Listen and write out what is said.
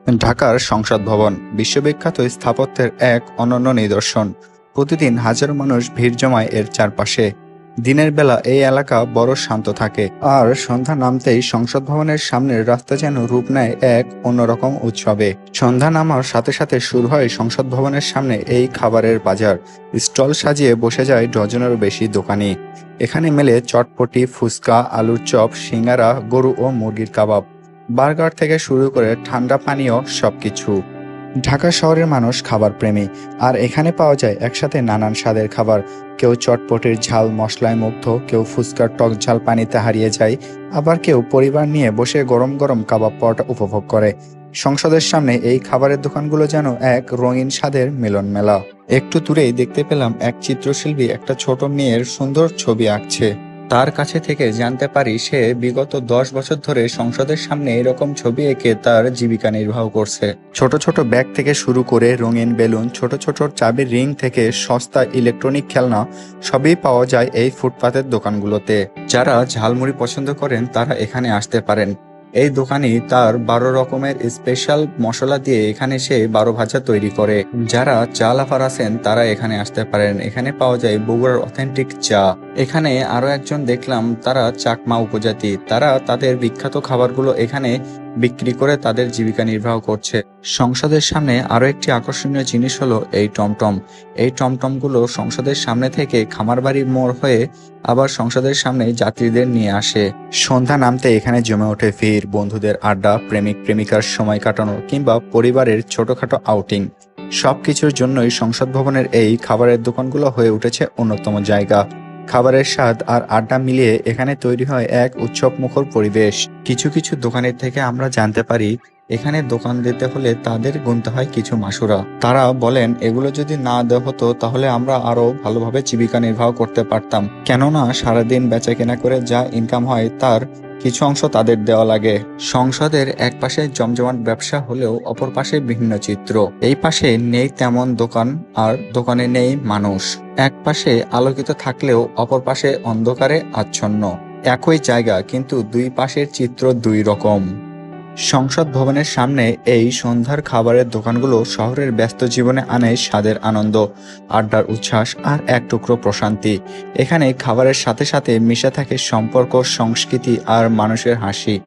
ঢাকার সংসদ ভবন বিশ্ববিখ্যাত স্থাপত্যের এক অনন্য নিদর্শন। প্রতিদিন হাজারো মানুষ ভিড় জমায় এর চারপাশে। দিনের বেলা এই এলাকা বড় শান্ত থাকে, আর সন্ধ্যা নামতেই সংসদ ভবনের সামনের রাস্তা যেন রূপ নেয় এক অন্যরকম উৎসবে। সন্ধ্যা নামার সাথে সাথে শুরু হয় সংসদ ভবনের সামনে এই খাবারের বাজার। স্টল সাজিয়ে বসে যায় ডজনেরও বেশি দোকানি। এখানে মেলে চটপটি, ফুচকা, আলুর চপ, সিঙ্গারা, গরু ও মুরগির কাবাব, বার্গার থেকে শুরু করে ঠান্ডা পানীয় সবকিছু। ঢাকা শহরের মানুষ খাবার প্রেমী, আর এখানে পাওয়া যায় একসাথে নানান স্বাদের খাবার। কেউ চটপটির ঝাল মশলায় মুগ্ধ, কেউ ফুচকার টক ঝাল পানিতে হারিয়ে যায়, আবার কেউ পরিবার নিয়ে বসে গরম গরম কাবাব পরোটা উপভোগ করে। সংসদের সামনে এই খাবারের দোকানগুলো যেন এক রঙিন স্বাদের মিলন মেলা। একটু দূরেই দেখতে পেলাম এক চিত্রশিল্পী একটা ছোট মেয়ের সুন্দর ছবি আঁকছে। তার কাছে থেকে জানতে পারি সে বিগত 10 বছর ধরে সংসদের সামনে এরকম ছবি এঁকে তার জীবিকা নির্বাহ করছে। ছোট ছোট ব্যাগ থেকে শুরু করে রঙিন বেলুন, ছোট ছোট চাবির রিং থেকে সস্তা ইলেকট্রনিক খেলনা, সবই পাওয়া যায় এই ফুটপাতের দোকানগুলোতে। যারা ঝালমুড়ি পছন্দ করেন তারা এখানে আসতে পারেন। এই দোকানি তার 12 রকমের স্পেশাল মশলা দিয়ে এখানে সে 12 ভাজা তৈরি করে। যারা চা লাভার আছেন তারা এখানে আসতে পারেন। এখানে পাওয়া যায় বগুড়ার অথেন্টিক চা। এখানে আরো একজন দেখলাম, তারা চাকমা উপজাতি। তারা তাদের বিখ্যাত খাবারগুলো এখানে বিক্রি করে তাদের জীবিকা নির্বাহ করছে। সংসদের সামনে আরো একটি আকর্ষণীয় জিনিস হলো এই টমটম। এই টমটমগুলো সংসদের সামনে থেকে খামারবাড়ি মোড় হয়ে আবার সংসদের সামনে যাত্রীদের নিয়ে আসে। সন্ধ্যা নামতে এখানে জমে ওঠে ভিড়, বন্ধুদের আড্ডা, প্রেমিক প্রেমিকার সময় কাটানো, কিংবা পরিবারের ছোটখাটো আউটিং। সবকিছুর জন্যই সংসদ ভবনের এই খাবারের দোকানগুলো হয়ে উঠেছে অন্যতম জায়গা। খাবারের স্বাদ আর আড্ডা মিলিয়ে এখানে তৈরি হয় এক উৎসবমুখর পরিবেশ। কিছু কিছু দোকানের থেকে আমরা জানতে পারি, এখানে দোকান দিতে হলে তাদের গুনতে হয় কিছু মাসুরা। তারা বলেন এগুলো যদি না দেওয়া হতো তাহলে আমরা আরো ভালোভাবে জীবিকা নির্বাহ করতে পারতাম, কেননা সারাদিন বেচা কেনা করে যা ইনকাম হয় তার কিছু অংশ তাদের দেওয়া লাগে। সংসদের এক পাশে জমজমাট ব্যবসা হলেও অপর পাশে ভিন্ন চিত্র। এই পাশে নেই তেমন দোকান, আর দোকানে নেই মানুষ। এক পাশে আলোকিত থাকলেও অপর পাশে অন্ধকারে আচ্ছন্ন। একই জায়গা, কিন্তু দুই পাশের চিত্র দুই রকম। সংসদ ভবনের সামনে এই সন্ধ্যার খাবারের দোকানগুলো শহরের ব্যস্ত জীবনে আনে স্বাদের আনন্দ, আড্ডার উচ্ছ্বাস আর এক টুকরো প্রশান্তি। এখানে খাবারের সাথে সাথে মিশে থাকে সম্পর্ক, সংস্কৃতি আর মানুষের হাসি।